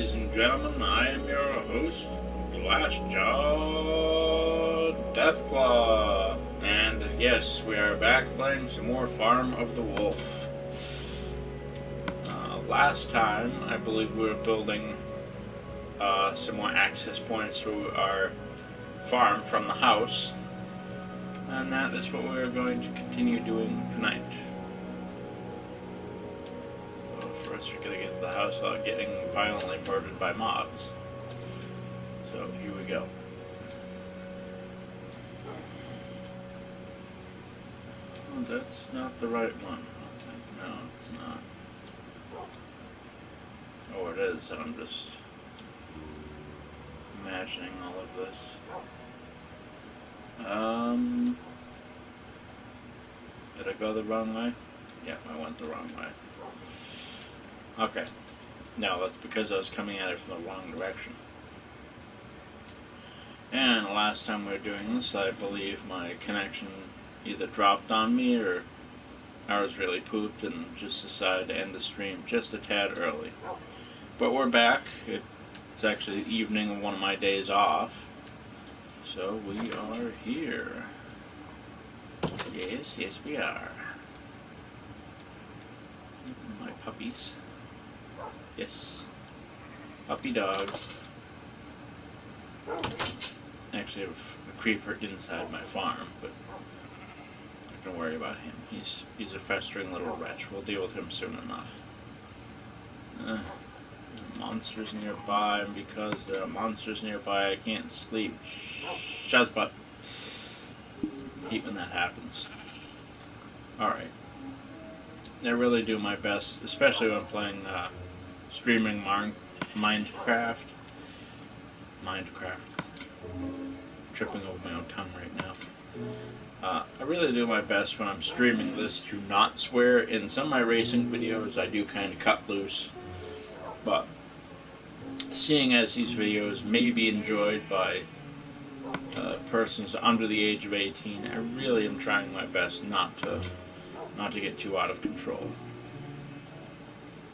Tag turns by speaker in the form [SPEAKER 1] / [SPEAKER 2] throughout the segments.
[SPEAKER 1] ladies and gentlemen, I am your host, Glassjawdeathclaw. And yes, we are back playing some more Farm of the Wolf. Last time, I believe we were building some more access points to our farm from the house. And that is what we are going to continue doing tonight. So first we're going to get to the house without getting violently murdered by mobs. So here we go. Oh, that's not the right one. No, it's not. Oh, it is. I'm just imagining all of this. Did I go the wrong way? Yeah, I went the wrong way. Okay. No, that's because I was coming at it from the wrong direction. And last time we were doing this, I believe my connection either dropped on me or I was really pooped and just decided to end the stream just a tad early. But we're back. It's actually the evening of one of my days off. So we are here. Yes, yes we are. My puppies. Yes. Puppy dogs. Actually, I have a creeper inside my farm, but not gonna worry about him. He's a festering little wretch. We'll deal with him soon enough. Monsters nearby, and because there are monsters nearby, I can't sleep. Shut up. Hate when that happens. Alright. I really do my best, especially when playing streaming Minecraft. Tripping over my own tongue right now. I really do my best when I'm streaming this to not swear. In some of my racing videos, I do kind of cut loose. But seeing as these videos may be enjoyed by persons under the age of 18, I really am trying my best not to get too out of control.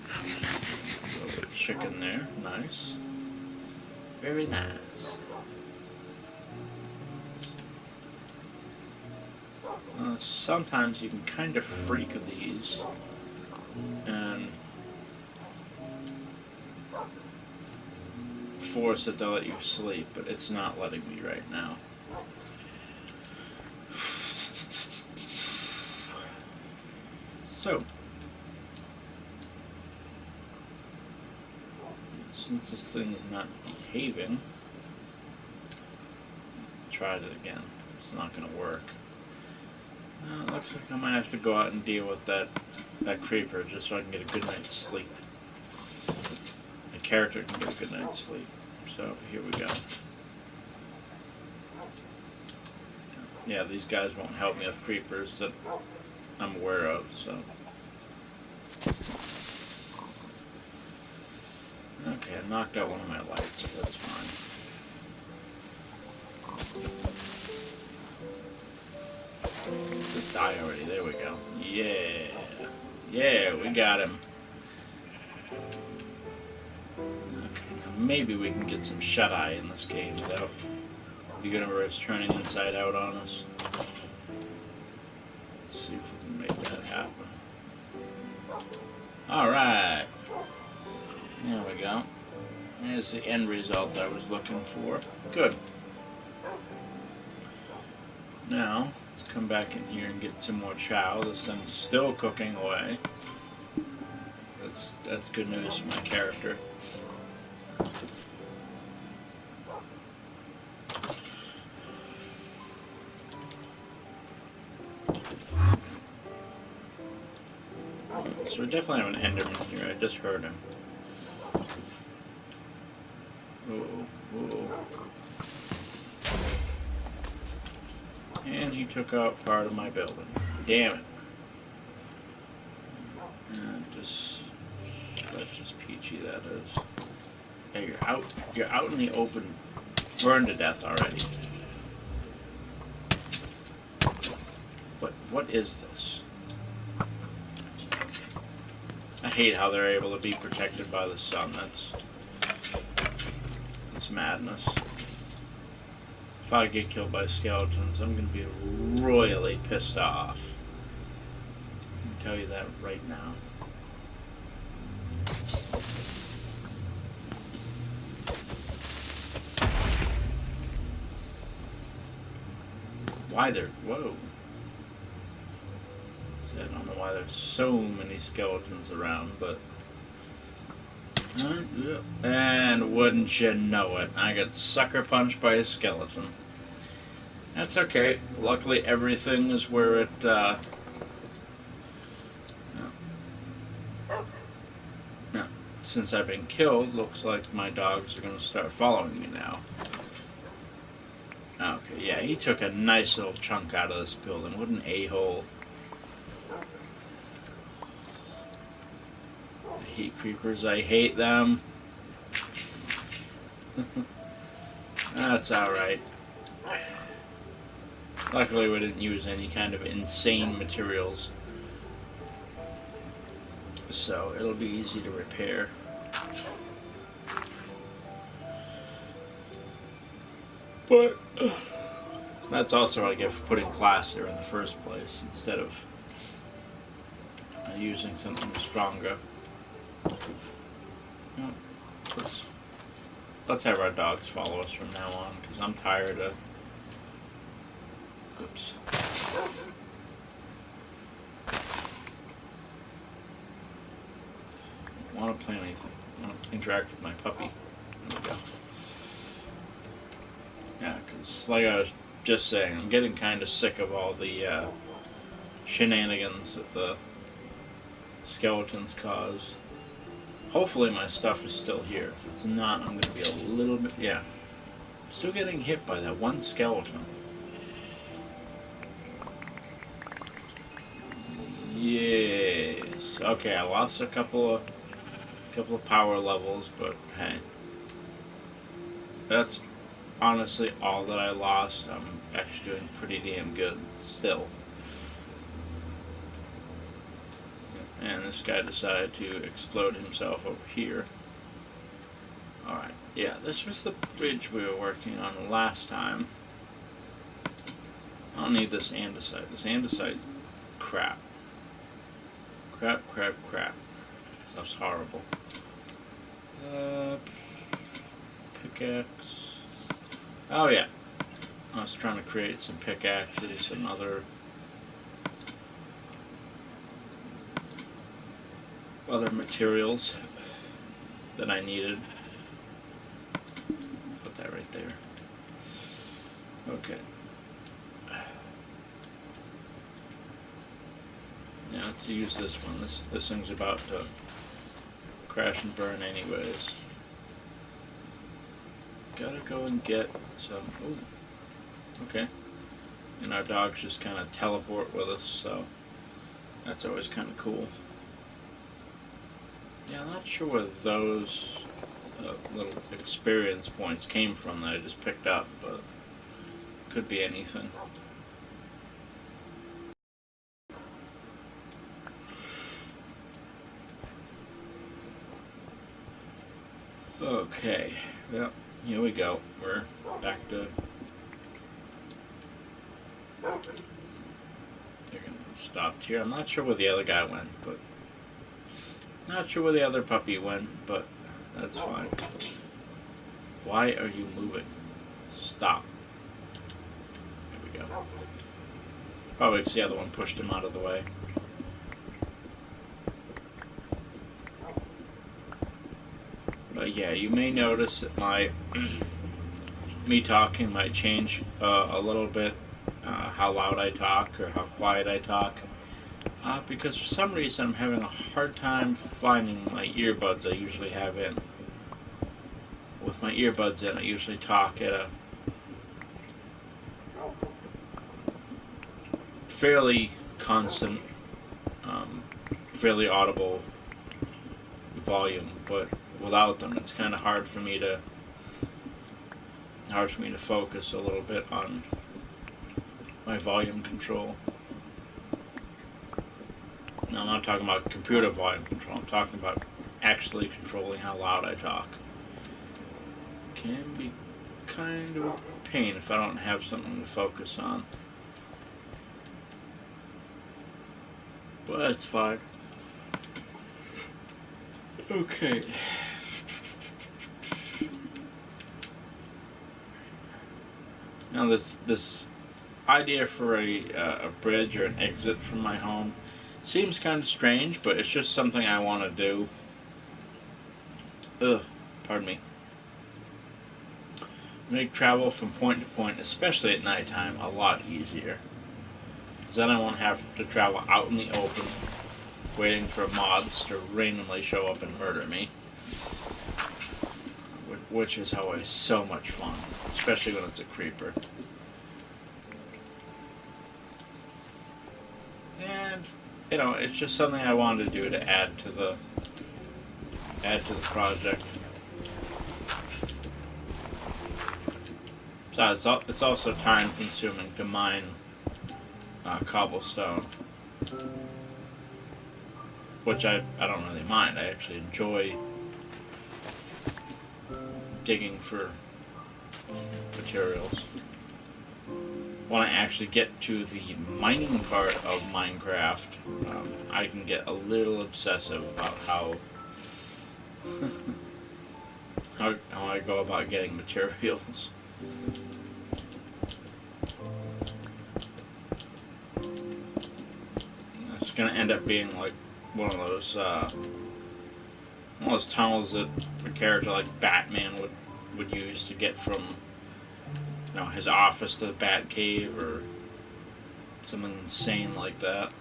[SPEAKER 1] So, chicken there, nice, very nice. Sometimes you can kind of freak these and force it to let you sleep, but it's not letting me right now. So, since this thing is not behaving, tried it again. It's not going to work. It looks like I might have to go out and deal with that creeper just so I can get a good night's sleep. My character can get a good night's sleep. So here we go. Yeah, these guys won't help me with creepers that I'm aware of, so. Okay, I knocked out one of my lights, so that's fine. Just die already, there we go. Yeah. Yeah, we got him. Okay, now maybe we can get some shut-eye in this game without the universe turning inside out on us. Let's see if we can make that happen. Alright. There we go. There's the end result I was looking for. Good. Now, let's come back in here and get some more chow. This thing's still cooking away. That's good news for my character. So we definitely have an Enderman here. I just heard him. Whoa. And he took out part of my building. Damn it. That's just peachy, that is. Yeah, you're out in the open. Burned to death already. What is this? I hate how they're able to be protected by the sun. It's madness. If I get killed by skeletons, I'm going to be royally pissed off. I can tell you that right now. Why there? Whoa. See, I don't know why there's so many skeletons around, but. And wouldn't you know it, I got sucker punched by a skeleton. That's okay. Luckily, everything is where it. No. Since I've been killed, looks like my dogs are going to start following me now. Okay, yeah, he took a nice little chunk out of this building. What an a-hole. I hate creepers. I hate them. That's alright. Luckily, we didn't use any kind of insane materials, so it'll be easy to repair. But that's also what I get for putting glass there in the first place, instead of using something stronger. Well, let's have our dogs follow us from now on, because I'm tired of... Oops. I want to play anything. I want to interact with my puppy. There we go. Yeah, because like I was just saying, I'm getting kind of sick of all the shenanigans that the skeletons cause. Hopefully my stuff is still here. If it's not, I'm going to be a little bit... Yeah. Still getting hit by that one skeleton. Yes. Okay, I lost a couple of power levels, but hey. That's honestly all that I lost. I'm actually doing pretty damn good still. And this guy decided to explode himself over here. Alright, yeah, this was the bridge we were working on last time. I don't need this andesite. This andesite, crap. Crap. Stuff's horrible. Pickaxe. Oh yeah. I was trying to create some pickaxes, some other materials that I needed. Put that right there. Okay. Now let's use this one. This thing's about to crash and burn anyways. Gotta go and get some... Ooh. Okay. And our dogs just kind of teleport with us, so that's always kind of cool. Yeah, I'm not sure where those little experience points came from that I just picked up, but could be anything. Okay, well, here we go. We're back to... They're gonna stop here. I'm not sure where the other guy went, but... Not sure where the other puppy went, but that's fine. Why are you moving? Stop. There we go. Probably because the other one pushed him out of the way. But yeah, you may notice that my me talking might change a little bit, how loud I talk or how quiet I talk. Because for some reason I'm having a hard time finding my earbuds I usually have in. With my earbuds in, I usually talk at a fairly constant, fairly audible volume, but without them it's kind of hard for me to focus a little bit on my volume control. Now, I'm not talking about computer volume control, I'm talking about actually controlling how loud I talk. can be kind of a pain if I don't have something to focus on. But that's fine. Okay. Now this idea for a bridge or an exit from my home seems kind of strange, but it's just something I want to do. Pardon me. Make travel from point to point, especially at nighttime, a lot easier. Because then I won't have to travel out in the open, waiting for mobs to randomly show up and murder me. Which is always so much fun, especially when it's a creeper. And, you know, it's just something I wanted to do to add to the project. Besides, it's also time consuming to mine cobblestone, which I don't really mind. I actually enjoy digging for materials. When I actually get to the mining part of Minecraft, I can get a little obsessive about how I go about getting materials. It's gonna end up being like one of those tunnels that a character like Batman would use to get from, you know, his office to the Bat Cave or something insane like that.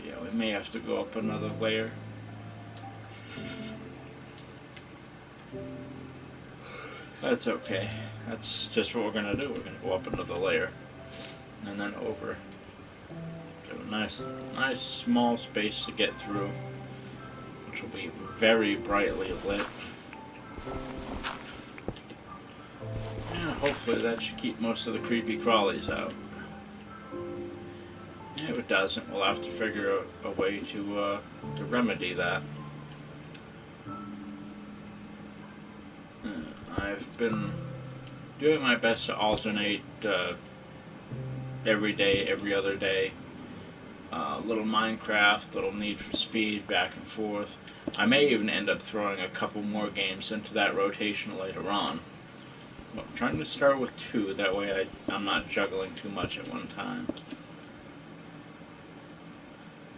[SPEAKER 1] Yeah, we may have to go up another layer. That's okay. That's just what we're gonna do. We're gonna go up another layer and then over. Got a nice small space to get through, which will be very brightly lit. Yeah, hopefully that should keep most of the creepy crawlies out. If it doesn't, we'll have to figure out a way to remedy that. I've been doing my best to alternate every day, every other day. Little Minecraft, little Need for Speed, back and forth. I may even end up throwing a couple more games into that rotation later on. But I'm trying to start with 2, that way I'm not juggling too much at one time.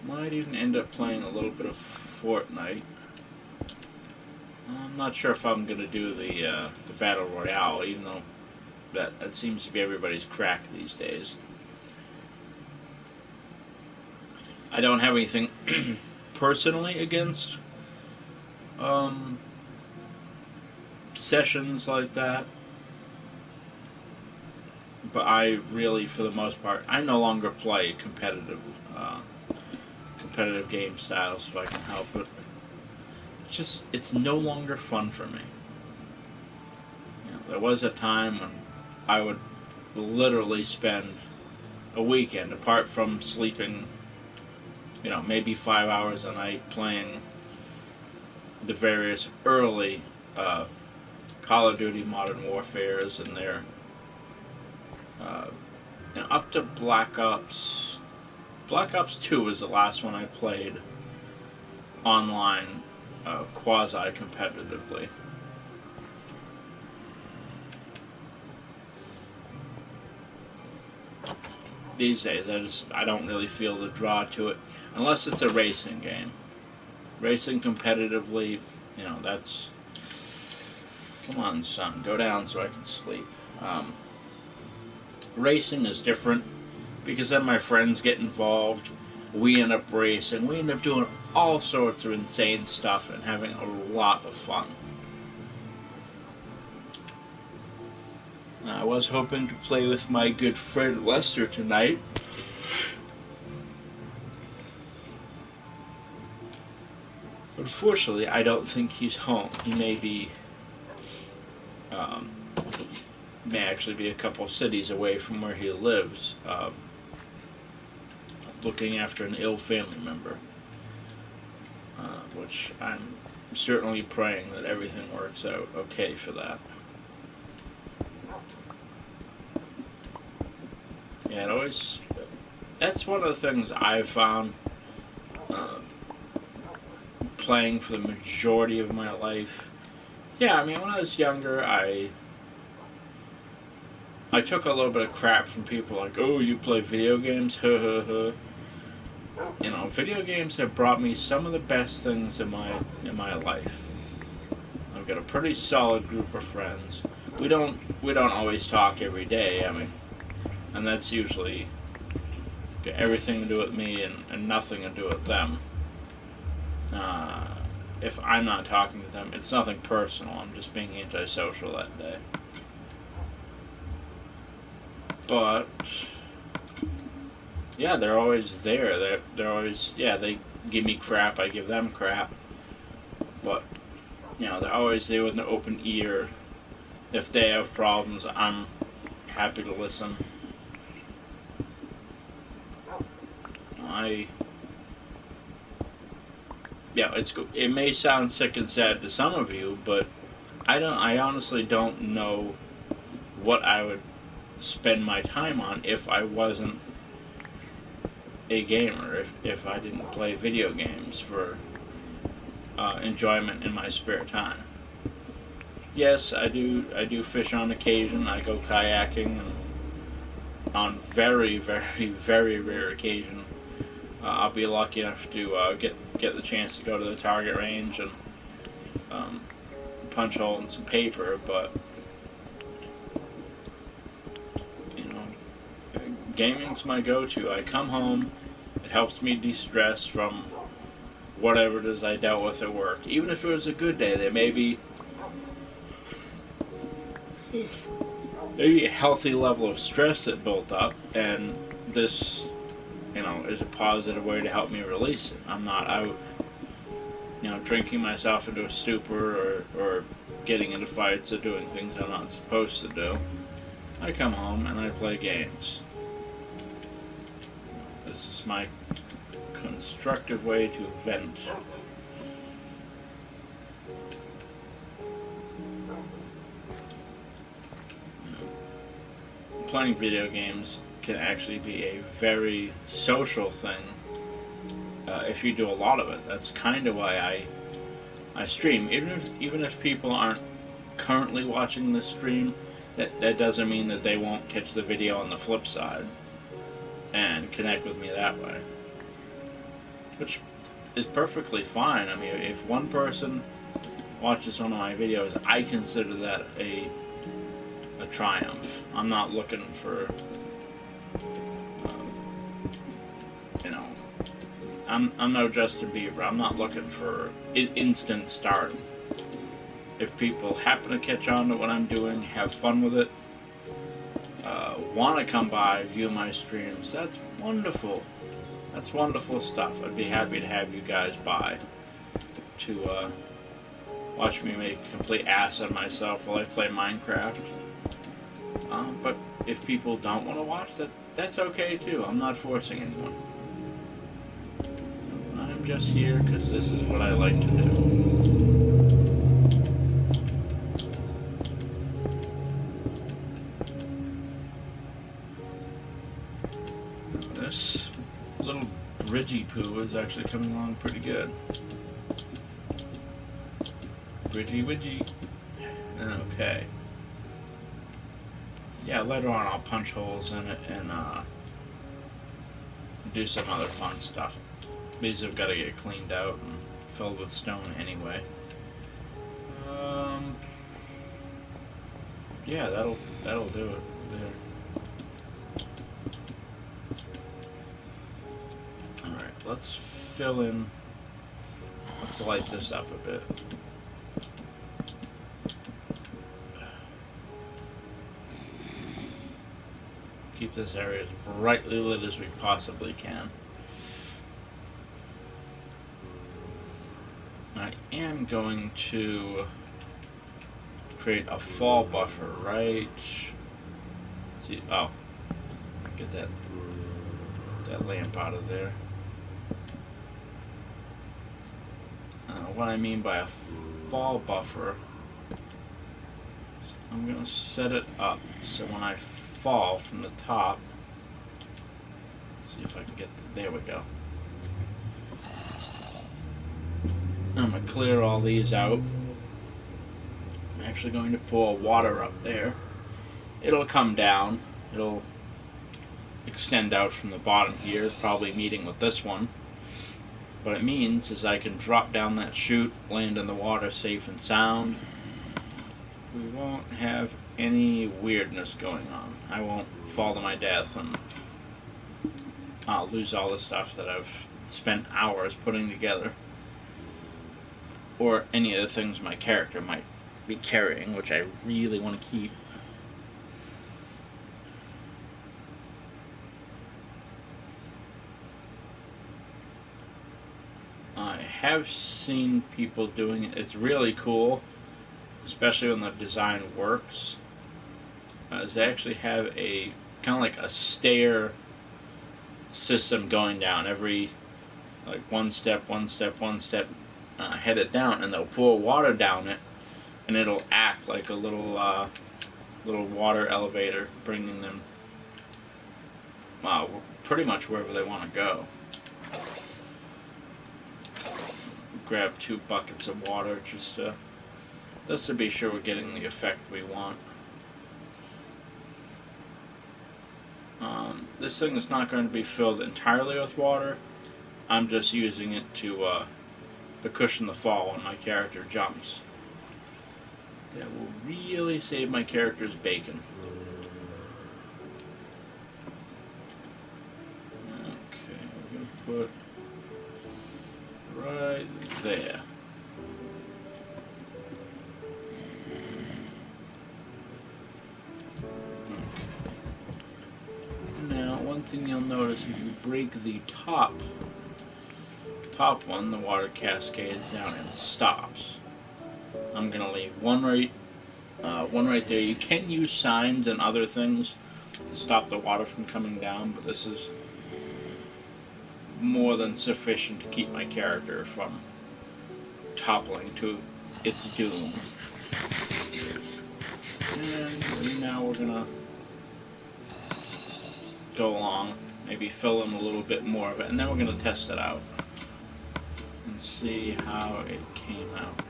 [SPEAKER 1] Might even end up playing a little bit of Fortnite. I'm not sure if I'm going to do the Battle Royale, even though that seems to be everybody's crack these days. I don't have anything personally against sessions like that, but I really, for the most part, I no longer play competitive game styles if I can help it. It's no longer fun for me. You know, there was a time when I would literally spend a weekend, apart from sleeping, you know, maybe 5 hours a night, playing the various early Call of Duty Modern Warfares and their you know, up to Black Ops 2 was the last one I played online quasi-competitively. These days, I don't really feel the draw to it, unless it's a racing game. Racing competitively, you know, that's... Come on, son, go down so I can sleep. Racing is different, because then my friends get involved, we end up racing, we end up doing all sorts of insane stuff and having a lot of fun. I was hoping to play with my good friend Lester tonight. Unfortunately, I don't think he's home. He may actually be a couple cities away from where he lives, looking after an ill family member, which I'm certainly praying that everything works out okay for that. Yeah, it always. That's one of the things I've found playing for the majority of my life. Yeah, I mean, when I was younger, I took a little bit of crap from people like, "Oh, you play video games? Huh, huh, huh." You know, video games have brought me some of the best things in my life. I've got a pretty solid group of friends. We don't always talk every day. I mean, and that's usually got everything to do with me and nothing to do with them. Uh, if I'm not talking to them, it's nothing personal. I'm just being antisocial that day. But yeah, they're always there. They're always, yeah. They give me crap. I give them crap. But you know, they're always there with an open ear. If they have problems, I'm happy to listen. Yeah, it may sound sick and sad to some of you, but I honestly don't know what I would spend my time on if I wasn't a gamer, if I didn't play video games for enjoyment in my spare time. Yes, I do fish on occasion. I go kayaking, and on very, very, very rare occasion, I'll be lucky enough to get the chance to go to the target range and um, punch hole in some paper. But you know, gaming's my go-to. I come home, it helps me de-stress from whatever it is I dealt with at work. Even if it was a good day, there may be maybe a healthy level of stress that built up, and this, you know, is a positive way to help me release it. I'm not out, you know, drinking myself into a stupor or getting into fights or doing things I'm not supposed to do. I come home and I play games. This is my constructive way to vent. Playing video games can actually be a very social thing if you do a lot of it. That's kind of why I stream. Even if people aren't currently watching this stream, that doesn't mean that they won't catch the video on the flip side and connect with me that way, which is perfectly fine. I mean, if one person watches one of my videos, I consider that a triumph. I'm not looking for, you know, I'm no Justin Bieber. I'm not looking for instant stardom. If people happen to catch on to what I'm doing, have fun with it, want to come by, view my streams, that's wonderful. That's wonderful stuff. I'd be happy to have you guys by to watch me make a complete ass of myself while I play Minecraft. But if people don't want to watch that, that's okay too. I'm not forcing anyone. I'm just here because this is what I like to do. This little bridgy poo is actually coming along pretty good. Bridgy widgy. Okay. Yeah, later on I'll punch holes in it and do some other fun stuff. These have got to get cleaned out and filled with stone anyway. Yeah, that'll do it there. Alright, let's fill in. Let's light this up a bit. Keep this area as brightly lit as we possibly can. I am going to create a fall buffer, right? Let's see, oh, get that lamp out of there. what I mean by a fall buffer, I'm going to set it up so when I fall from the top, see if I can get there we go. I'm going to clear all these out. I'm actually going to pour water up there. It'll come down. It'll extend out from the bottom here, probably meeting with this one. What it means is I can drop down that chute, land in the water safe and sound. We won't have any weirdness going on. I won't fall to my death and I'll lose all the stuff that I've spent hours putting together. Or any of the things my character might be carrying, which I really want to keep. I have seen people doing it. It's really cool, especially when the design works. They actually have a kind of like a stair system going down every like one step, headed down, and they'll pour water down it, and it'll act like a little water elevator, bringing them pretty much wherever they want to go. Grab 2 buckets of water just to be sure we're getting the effect we want. This thing is not going to be filled entirely with water. I'm just using it to cushion the fall when my character jumps. That will really save my character's bacon. Okay, we're going to put right there. Now, one thing you'll notice, if you break the top one, the water cascades down and stops. I'm gonna leave one right there. You can use signs and other things to stop the water from coming down, but this is more than sufficient to keep my character from toppling to its doom. And now we're gonna go along, maybe fill in a little bit more of it, and then we're going to test it out and see how it came out.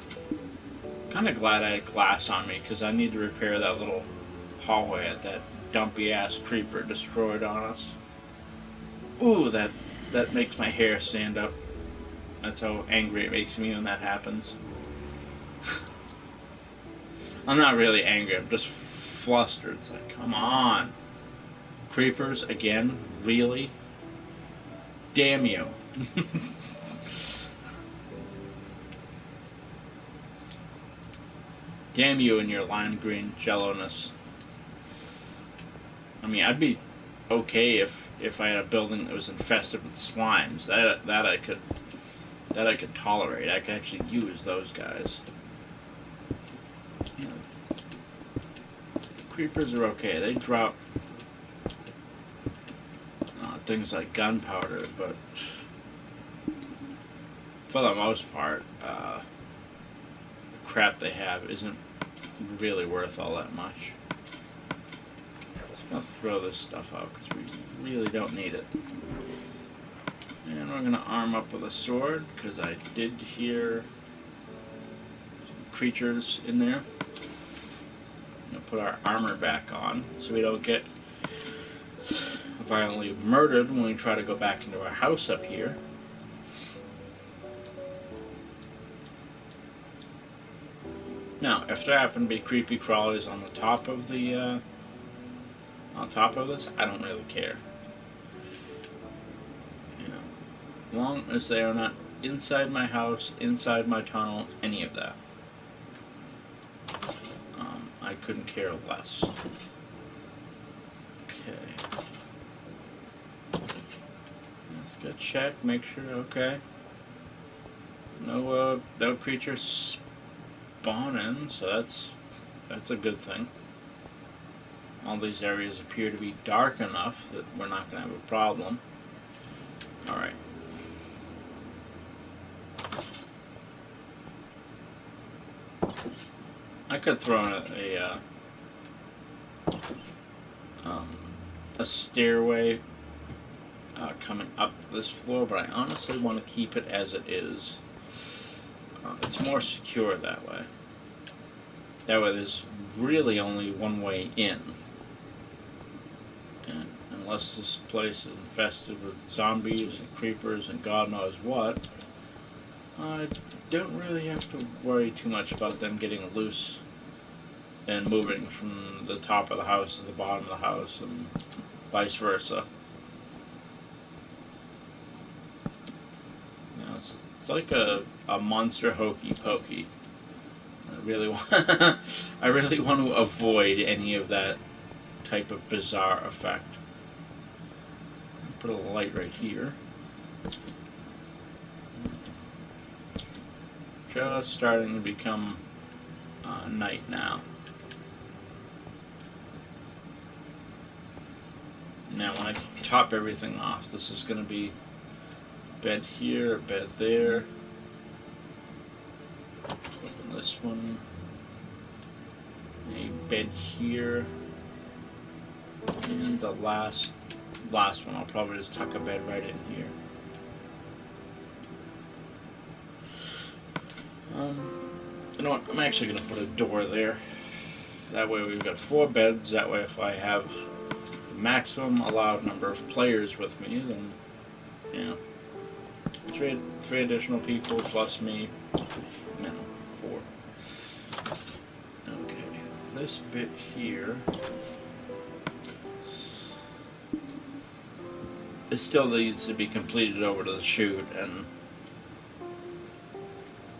[SPEAKER 1] Kind of glad I had glass on me, because I need to repair that little hallway that dumpy ass creeper destroyed on us. Ooh, that makes my hair stand up. That's how angry it makes me when that happens. I'm not really angry, I'm just flustered. It's like, come on. Creepers again? Really? Damn you. Damn you and your lime green jello-ness. I mean, I'd be okay if I had a building that was infested with slimes. That I could tolerate. I could actually use those guys. You know, creepers are okay. They drop things like gunpowder, but for the most part, the crap they have isn't really worth all that much. Just gonna throw this stuff out because we really don't need it. And we're gonna arm up with a sword because I did hear some creatures in there. I'm gonna put our armor back on so we don't get violently murdered when we try to go back into our house up here. Now, if there happen to be creepy crawlies on the top of the this, I don't really care. You know, as long as they are not inside my house, inside my tunnel, any of that. I couldn't care less. Okay. Let's go check, make sure, okay. No creatures spawning, so that's a good thing. All these areas appear to be dark enough that we're not going to have a problem. Alright. I could throw in a stairway coming up this floor, but I honestly want to keep it as it is. It's more secure that way. That way there's really only one way in. And unless this place is infested with zombies and creepers and God knows what, I don't really have to worry too much about them getting loose and moving from the top of the house to the bottom of the house and vice versa. You know, it's like a monster hokey pokey. I really want to avoid any of that type of bizarre effect. Put a light right here. Just starting to become night now. Now when I top everything off, this is going to be a bed here, a bed there. Open this one. A bed here. And the last one, I'll probably just tuck a bed right in here. You know what? I'm actually going to put a door there. That way we've got 4 beds. That way if I have the maximum allowed number of players with me, then, you know, 3 additional people plus me, no, 4. Okay, this bit here, it still needs to be completed over to the chute and,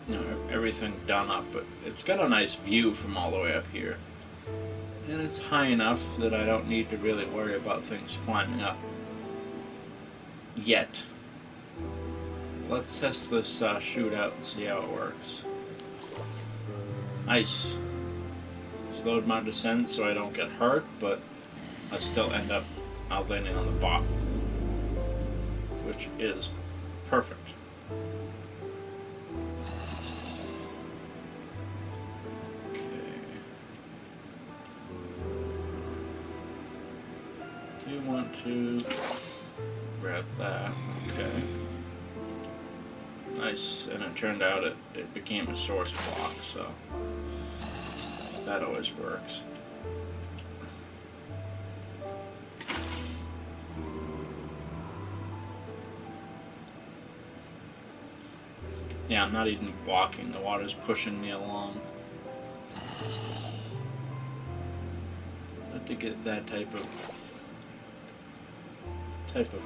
[SPEAKER 1] you know, everything done up, but it's got a nice view from all the way up here. And it's high enough that I don't need to really worry about things climbing up. Yet. Let's test this chute out and see how it works. Nice. Slowed my descent so I don't get hurt, but I still end up landing on the bottom. Which is perfect. Do want to grab that. Okay. Nice. And it turned out it became a source block, so that always works. Yeah, I'm not even walking. The water's pushing me along. But to get that type of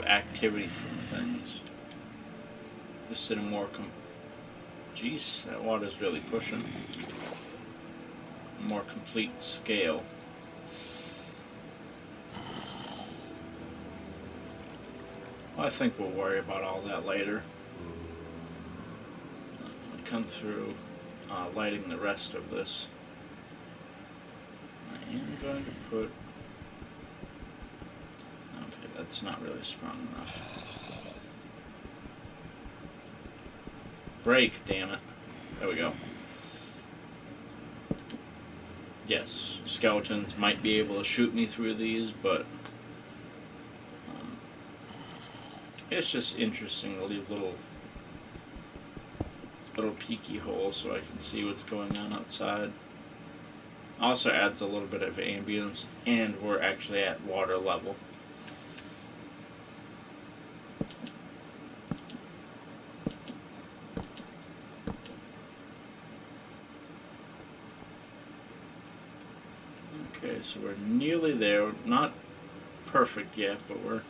[SPEAKER 1] activity from things, just in a more jeez, that water's really pushing. A more complete scale. Well, I think we'll worry about all that later. I'll come through lighting the rest of this. I am going to put. That's not really strong enough. Break, damn it. There we go. Yes, skeletons might be able to shoot me through these, but it's just interesting to leave little peeky holes so I can see what's going on outside. Also adds a little bit of ambience, and we're actually at water level. Okay, so we're nearly there. Not perfect yet, but we're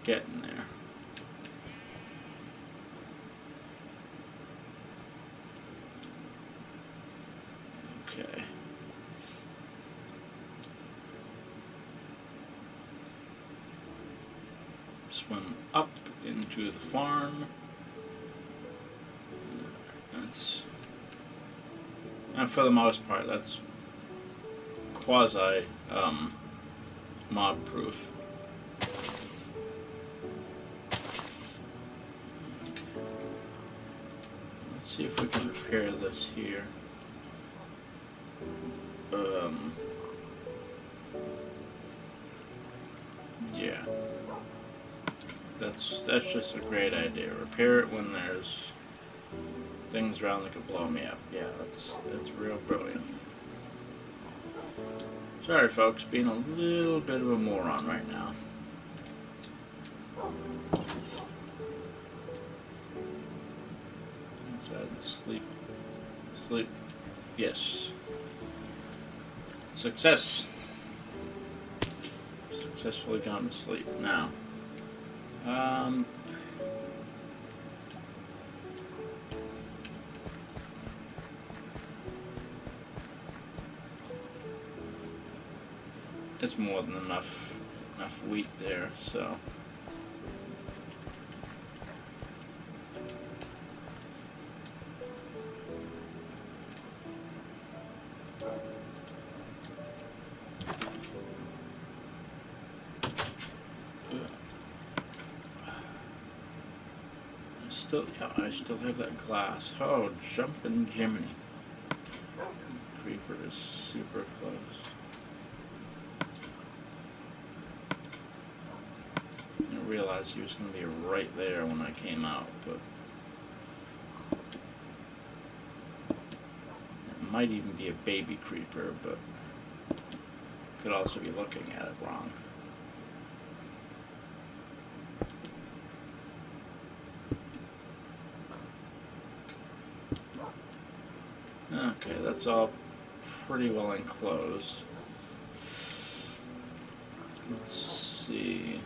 [SPEAKER 1] getting there. Okay. Swim up into the farm. That's, and for the most part, that's quasi mob proof. Okay. Let's see if we can repair this here. Yeah. That's just a great idea. Repair it when there's things around that could blow me up. Yeah, that's real brilliant. Sorry, folks, being a little bit of a moron right now. Inside and sleep. Sleep. Yes. Success. Successfully gone to sleep. Now. It's more than enough wheat there, so. I still have that glass. Oh, jumping Jiminy. Creeper is super close. I realized he was going to be right there when I came out, but it might even be a baby creeper, but could also be looking at it wrong. Okay, that's all pretty well enclosed. Let's see.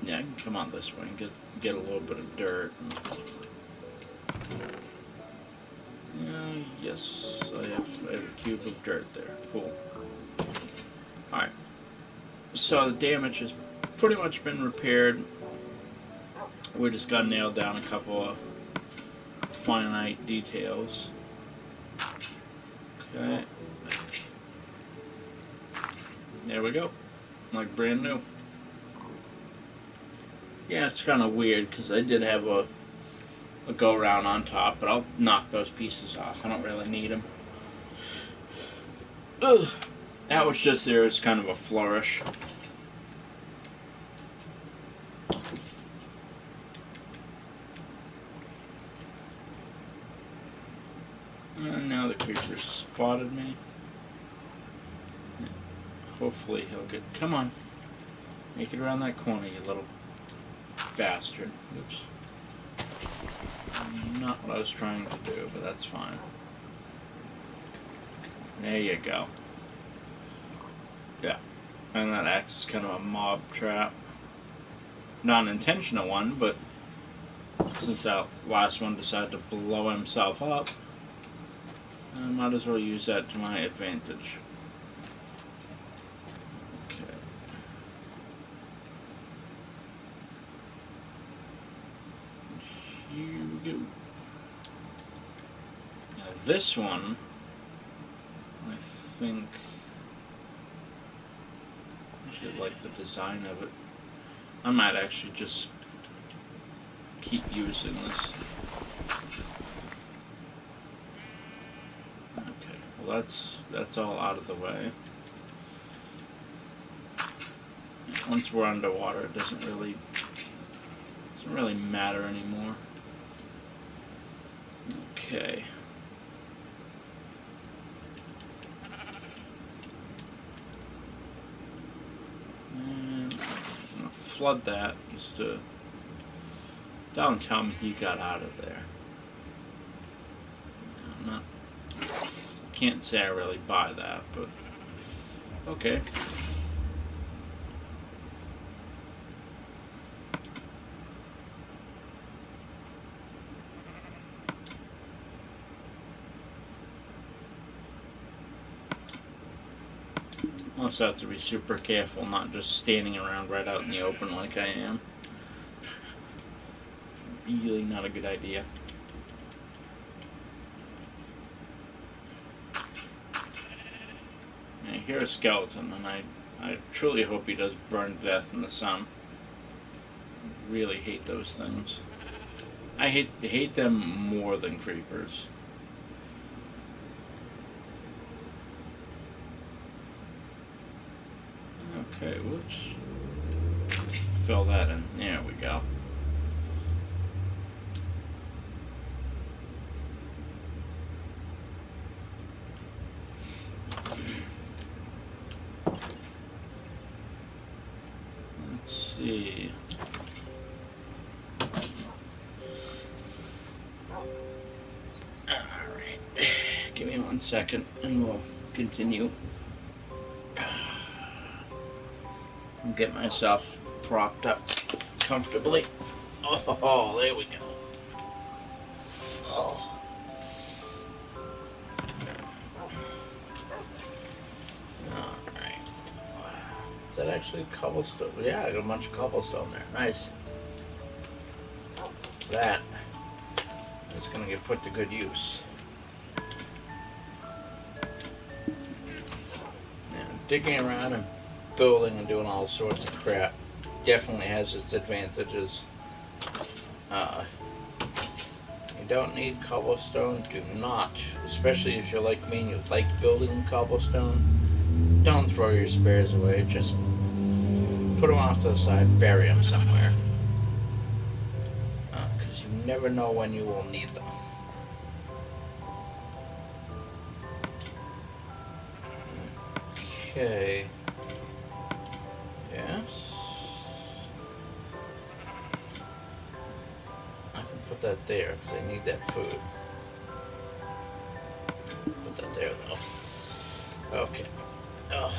[SPEAKER 1] Yeah, I can come out this way and get a little bit of dirt. Yes, I have a cube of dirt there. Cool. Alright. So the damage has pretty much been repaired. We just got to nail down a couple of finite details. Okay. There we go. Like brand new. Yeah, it's kind of weird because I did have a go around on top, but I'll knock those pieces off. I don't really need them. Ugh. That was just there as kind of a flourish. And now the creature spotted me. Hopefully he'll get... Come on. Make it around that corner, you little bastard. Oops. Not what I was trying to do, but that's fine. There you go. Yeah. And that acts as kind of a mob trap. Not an intentional one, but since that last one decided to blow himself up, I might as well use that to my advantage. Okay. Here we go. Now this one, I think I should like the design of it. I might actually just keep using this. Okay, well that's all out of the way. Once we're underwater, it doesn't really matter anymore. Okay. And I'm gonna flood that just to don't tell me he got out of there. I'm not. Can't say I really buy that, but okay. Also have to be super careful, not just standing around right out in the open like I am. Really not a good idea. I hear a skeleton, and I truly hope he does burn to death in the sun. I really hate those things. I hate them more than creepers. Okay, whoops. Fill that in. There we go. Let's see. Alright. Give me 1 second and we'll continue. Get myself propped up comfortably. Oh, there we go. Oh. Alright. Is that actually cobblestone? Yeah, I got a bunch of cobblestone there. Nice. That is going to get put to good use. Now, digging around and building and doing all sorts of crap definitely has its advantages. You don't need cobblestone. Do not, especially if you're like me and you like building cobblestone, don't throw your spares away. Just put them off to the side, bury them somewhere, because you never know when you will need them. Okay. Yes. I can put that there because I need that food. Put that there though. Okay. Oh.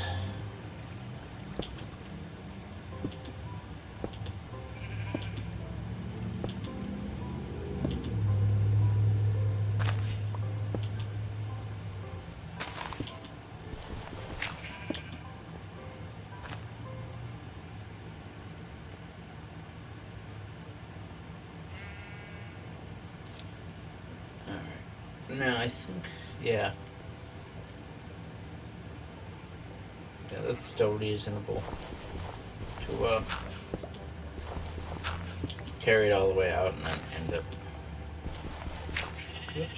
[SPEAKER 1] Now I think, yeah. Yeah, that's still reasonable to carry it all the way out and then end up. Oops.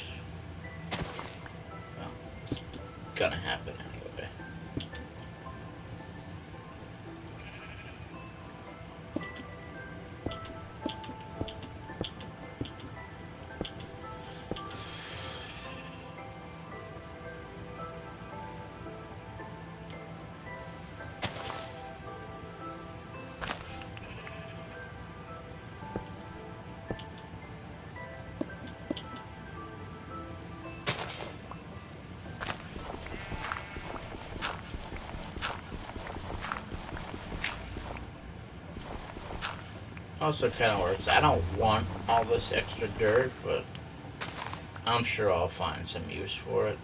[SPEAKER 1] Well, it's gonna happen anyway. Also kind of works. I don't want all this extra dirt, but I'm sure I'll find some use for it.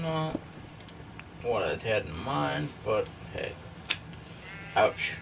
[SPEAKER 1] Not what I'd had in mind, but hey. Ouch.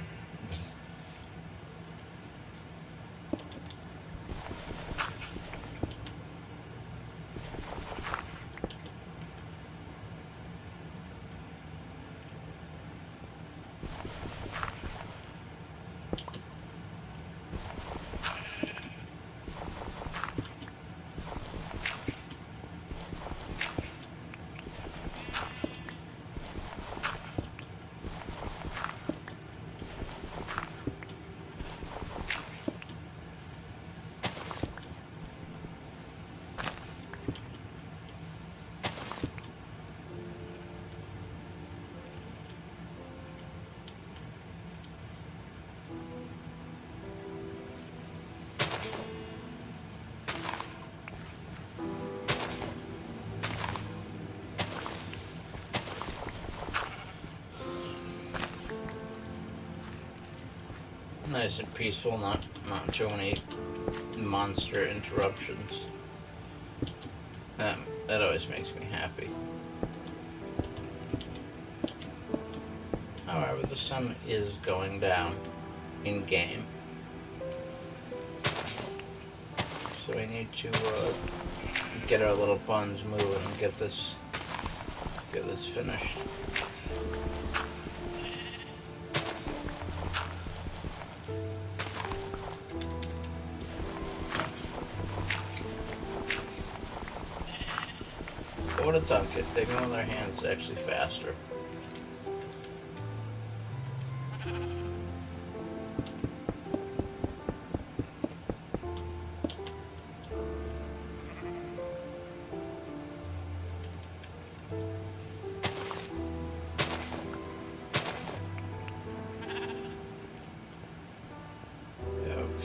[SPEAKER 1] Nice and peaceful, not too many monster interruptions. That always makes me happy. However, the sun is going down in game, so we need to get our little buns moving and get this finished. Or to dunk it, digging with our hands is actually faster.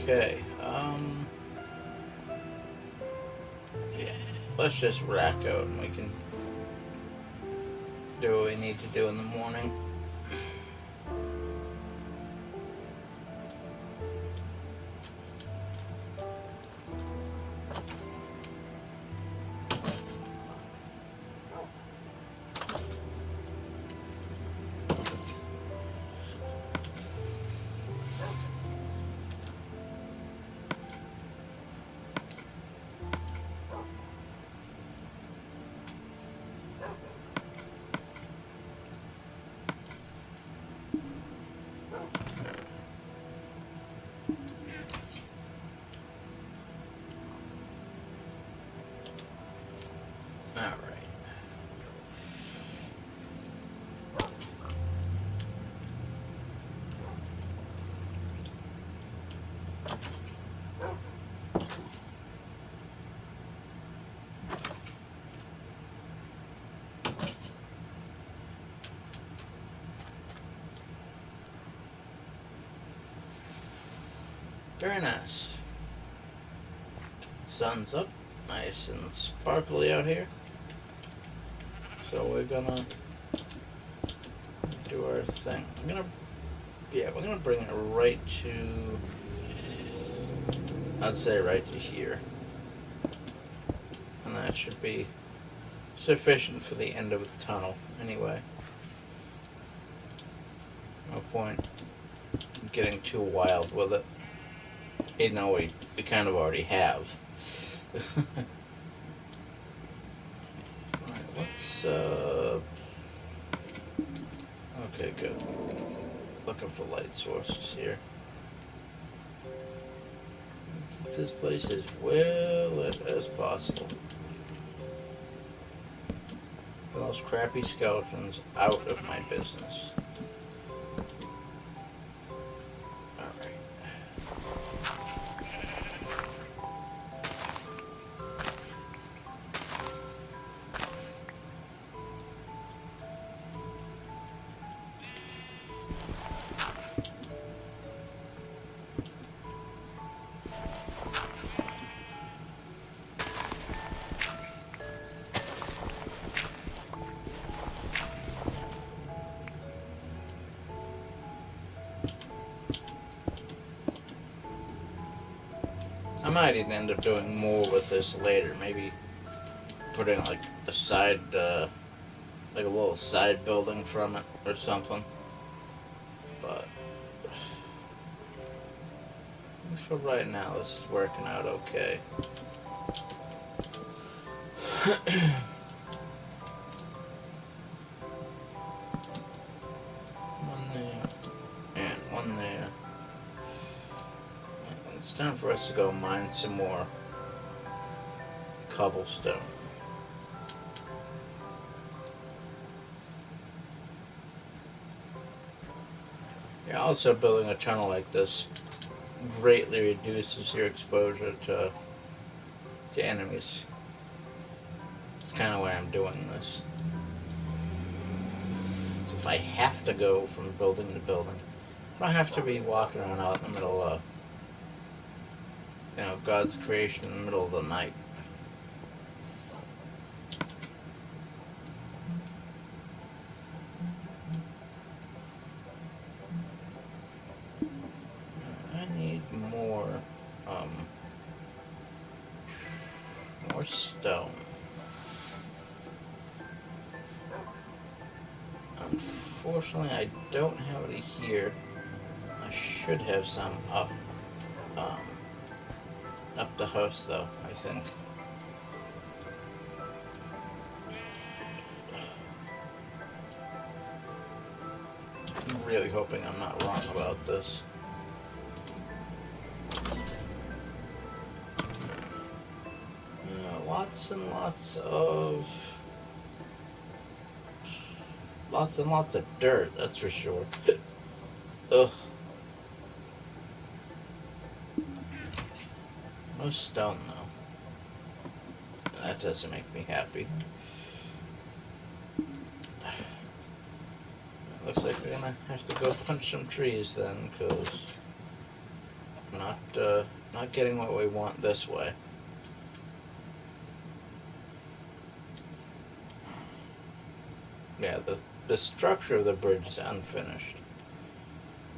[SPEAKER 1] Okay, yeah, let's just rack out and we can do what we need to do in the morning. Alright. Very nice. Sun's up, nice and sparkly out here. So we're gonna do our thing. we're gonna bring it right to, I'd say right to here. And that should be sufficient for the end of the tunnel anyway. No point getting too wild with it. Even though we kind of already have. Alright, let's okay, good. Looking for light sources here. Keep this place as well lit as possible. Those crappy skeletons out of my business. Alright. I might even end up doing more with this later. Maybe putting like a side, like a little side building from it or something. But for right now, this is working out okay. One there, and one there. And it's time for us to go mine some more cobblestone. Yeah, also building a tunnel like this greatly reduces your exposure to enemies. It's kind of why I'm doing this. So if I have to go from building to building, if I have to be walking around out in the middle of, God's creation in the middle of the night. Unfortunately, I don't have any here. I should have some um, up the house, though, I think. I'm really hoping I'm not wrong about this. Lots and lots of dirt, that's for sure. Ugh. No stone, though. That doesn't make me happy. Looks like we're gonna have to go punch some trees then, because not getting what we want this way. Yeah, the structure of the bridge is unfinished.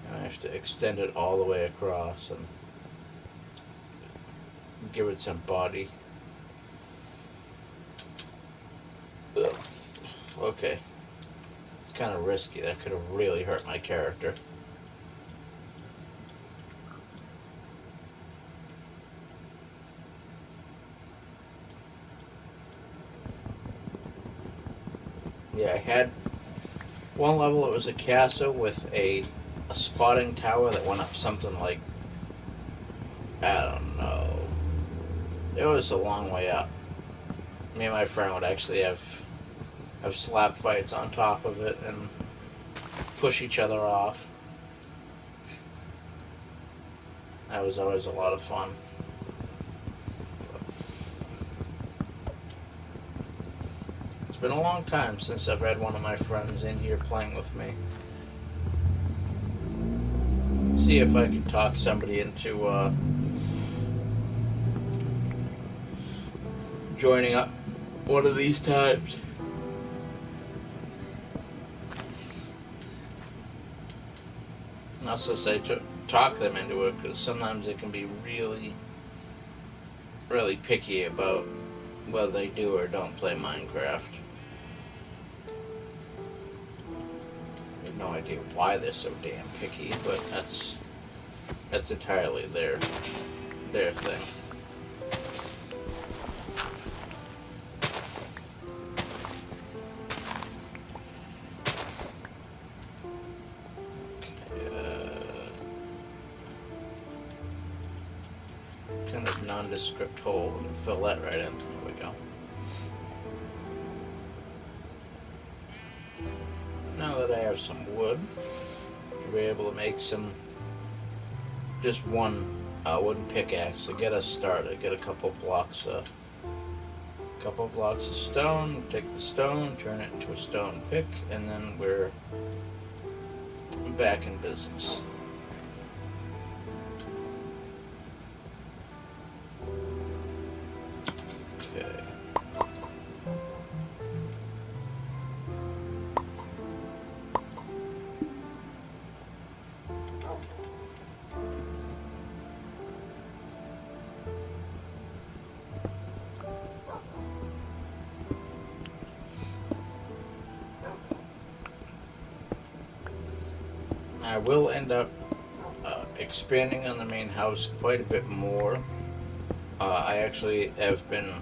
[SPEAKER 1] And I have to extend it all the way across and give it some body. Ugh. Okay. It's kind of risky. That could have really hurt my character. Yeah, I had one level. It was a castle with a spotting tower that went up something like, I don't know. It was a long way up. Me and my friend would actually have slap fights on top of it and push each other off. That was always a lot of fun. It's been a long time since I've had one of my friends in here playing with me. See if I can talk somebody into joining up one of these times. And also say to talk them into it, because sometimes they can be really, really picky about whether they do or don't play Minecraft. I have no idea why they're so damn picky, but that's entirely their thing. Kind of nondescript hole. We can fill that right in. There we go. Now that I have some wood, I'll be able to make just one wooden pickaxe to get us started. Get a couple blocks of stone. Take the stone, turn it into a stone pick, and then we're back in business. Okay. I will end up expanding on the main house quite a bit more. I actually have been,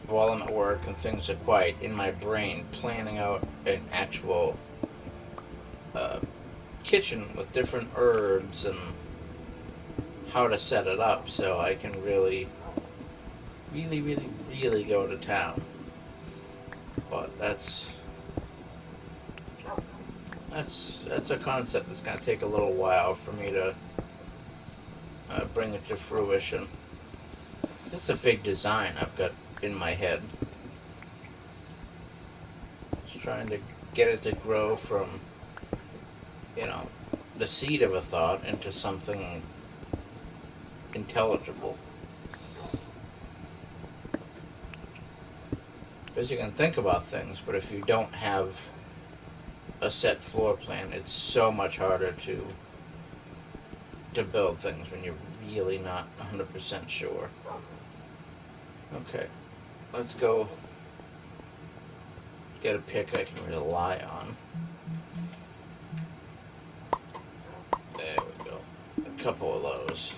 [SPEAKER 1] while I'm at work and things are quiet, in my brain planning out an actual kitchen with different herbs and how to set it up so I can really go to town. But that's a concept that's going to take a little while for me to bring it to fruition. That's a big design I've got in my head. Just trying to get it to grow from, the seed of a thought into something intelligible. Because you can think about things, but if you don't have a set floor plan, it's so much harder to build things when you're really not 100% sure. Okay, let's go get a pick I can rely on. There we go. A couple of those.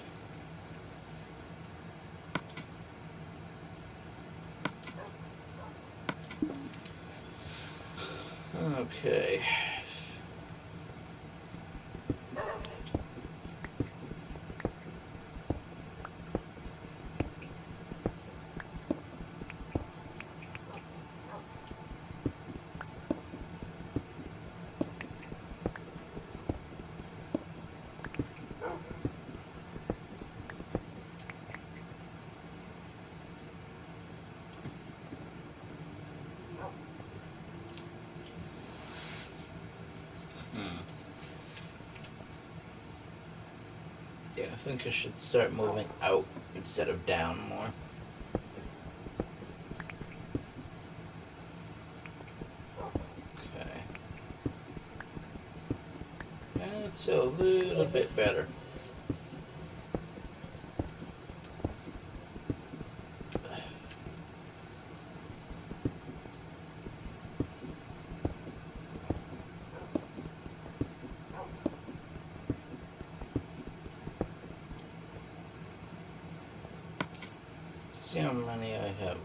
[SPEAKER 1] Okay. Yeah, I think I should start moving out instead of down more. Okay. That's a little bit better. See how many I have.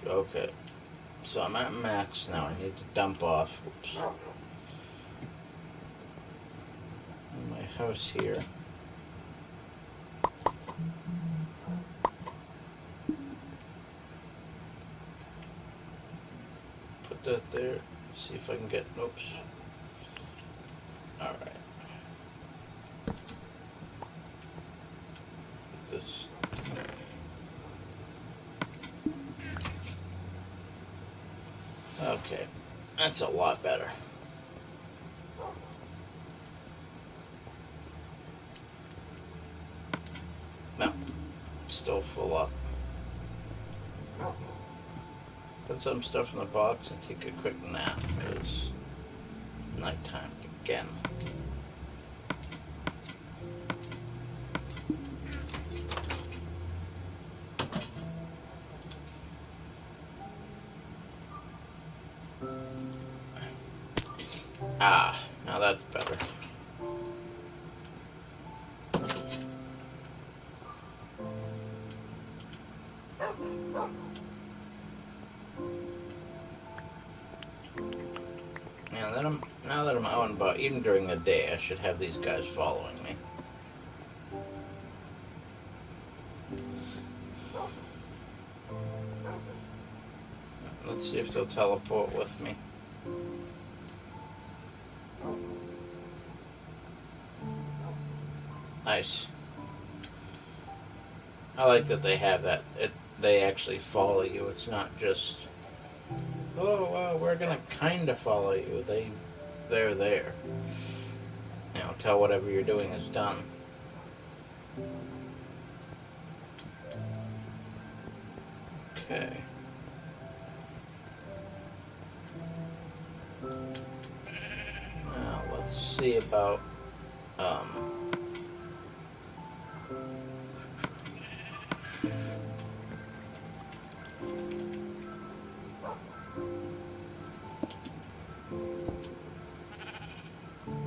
[SPEAKER 1] Okay. So I'm at max now. I need to dump off. Oops. My house here. Put that there. See if I can get. Oops. All right. Put this. Okay. That's a lot better. No. Still full up. Put some stuff in the box and take a quick nap because it's nighttime again. Ah, now that's better. Now that I'm out and about, even during the day, I should have these guys following me. Let's see if they'll teleport with me. Nice. I like that they have that. They actually follow you. It's not just, oh, well, we're gonna kind of follow you. They're there. You know, till whatever you're doing is done. Okay. Now let's see about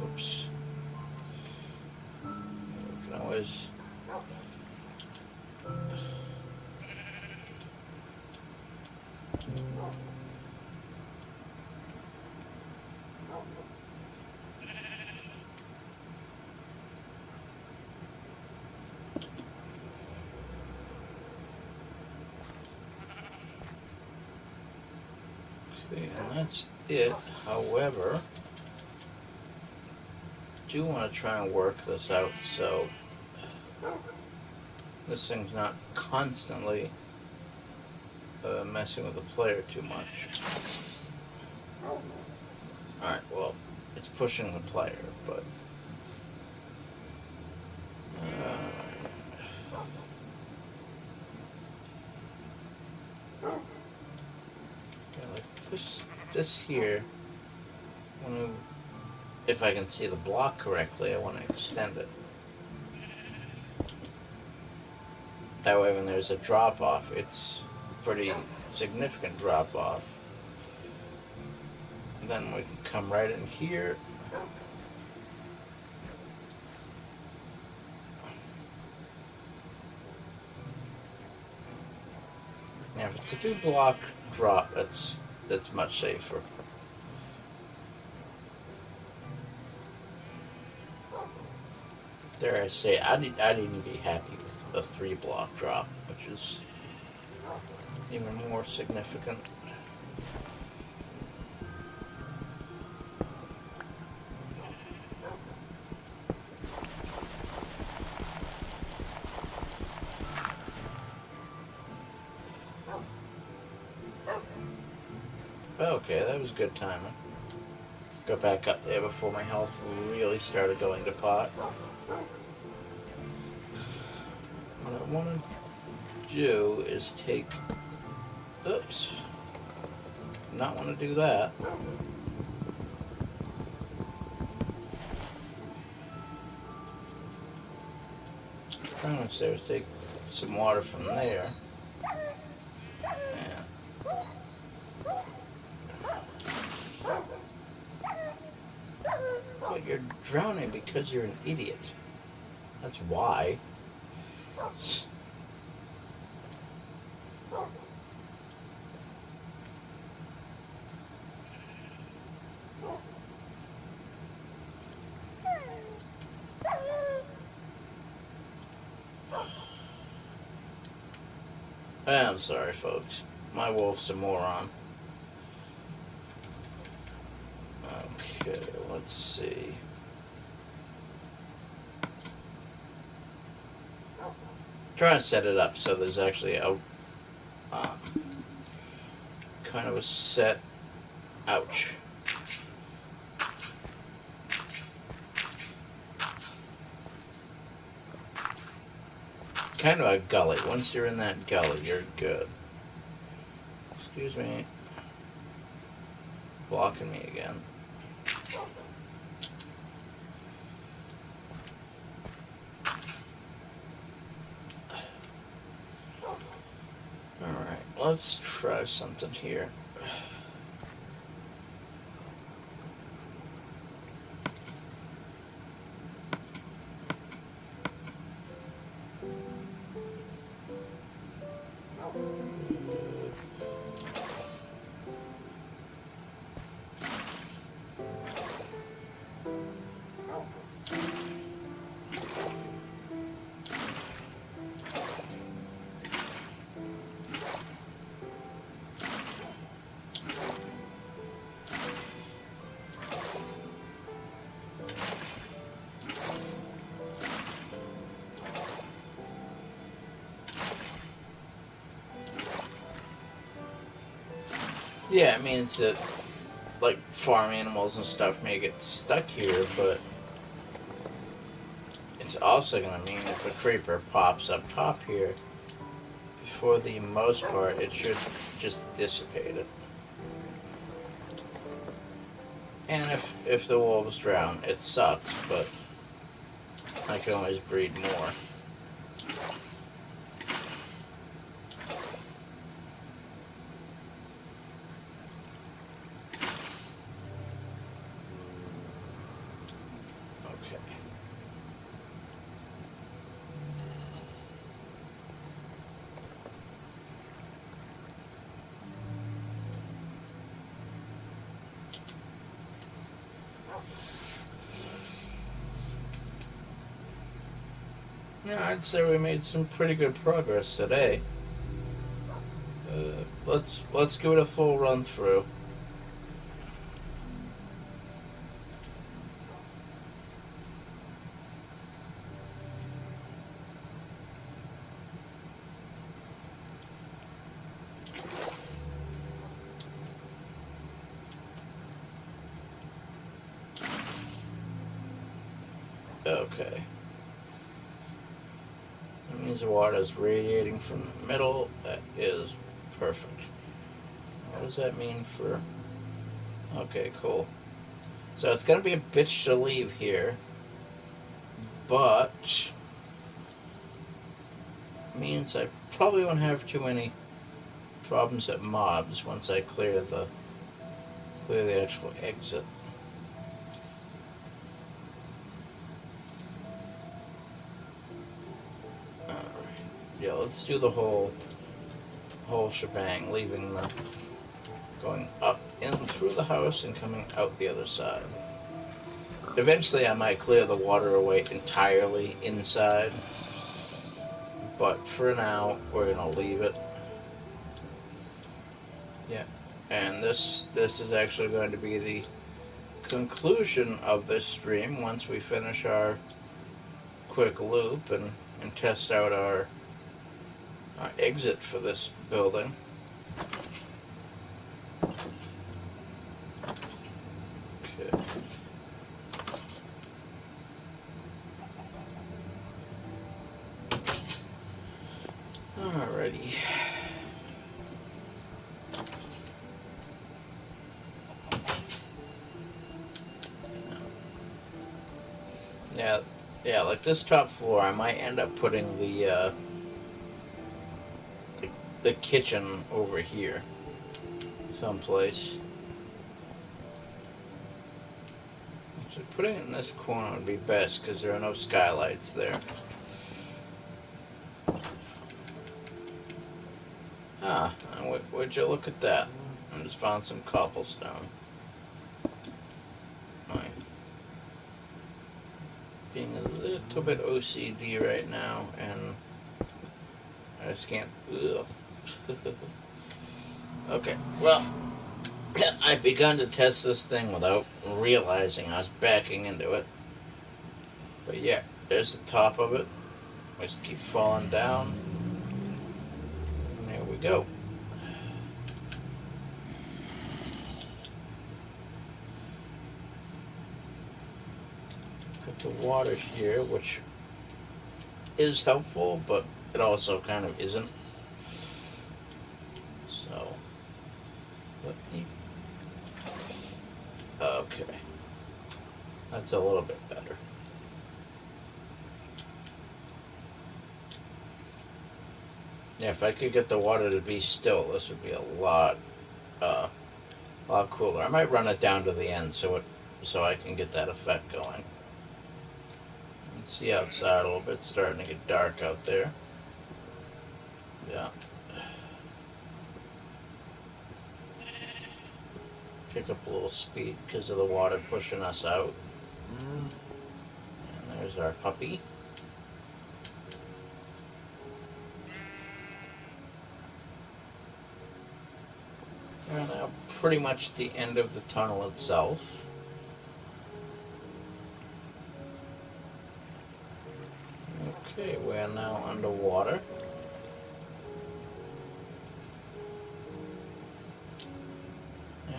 [SPEAKER 1] oops. We can always. Okay, and that's it. However, I do want to try and work this out so this thing's not constantly messing with the player too much. Alright, well, it's pushing the player, but yeah, like this here, if I can see the block correctly, I want to extend it. That way when there's a drop off, it's pretty significant drop off. And then we can come right in here. Now, if it's a 2-block drop, that's much safer. Dare I say, I'd even be happy with a 3-block drop, which is even more significant. Okay, that was good timing. Go back up there before my health really started going to pot. What I want to do is take... Oops. Not want to do that. What I'm going to do is take some water from there. Well, you're drowning because you're an idiot. That's why. I'm sorry, folks. My wolf's a moron. Okay, let's see. Trying to set it up so there's actually a kind of a set. Ouch. Kind of a gully. Once you're in that gully, you're good. Excuse me. Blocking me again. Alright, let's try something here. Yeah, it means that, like, farm animals and stuff may get stuck here, but it's also going to mean if a creeper pops up top here, for the most part, it should just dissipate it. And if the wolves drown, it sucks, but I can always breed more. Yeah, I'd say we made some pretty good progress today. Let's give it a full run through. Okay. That means the water is radiating from the middle. That is perfect. What does that mean for... Okay, cool. So it's going to be a bitch to leave here. But... means I probably won't have too many problems at mobs once I clear the actual exit. Alright. Yeah, let's do the whole shebang, leaving the going up in through the house and coming out the other side. Eventually I might clear the water away entirely inside, but for now we're gonna leave it. Yeah, and this is actually going to be the conclusion of this stream once we finish our quick loop and test out our exit for this building. Okay. Alrighty. Yeah, like this top floor, I might end up putting the kitchen over here, someplace. So putting it in this corner would be best because there are no skylights there. Ah, would you look at that? I just found some cobblestone. Right. Being a little bit OCD right now, and I just can't. Okay, well, I've begun to test this thing without realizing I was backing into it. But yeah, there's the top of it. I just keep falling down. And there we go. Put the water here, which is helpful, but it also kind of isn't. So, let me... Okay. That's a little bit better. Yeah, if I could get the water to be still, this would be a lot cooler. I might run it down to the end so I can get that effect going. Let's see outside a little bit. It's starting to get dark out there. Yeah. Pick up a little speed because of the water pushing us out. And there's our puppy. We're now pretty much at the end of the tunnel itself. Okay, we're now underwater.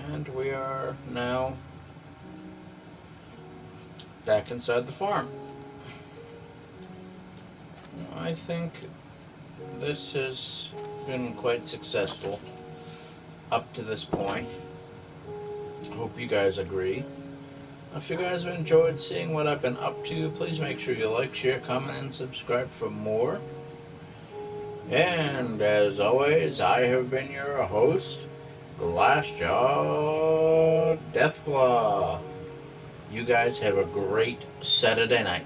[SPEAKER 1] And we are now back inside the farm. I think this has been quite successful up to this point. Hope you guys agree. If you guys have enjoyed seeing what I've been up to, please make sure you like, share, comment, and subscribe for more. And as always, I have been your host, Glassjawdeathclaw. You guys have a great Saturday night.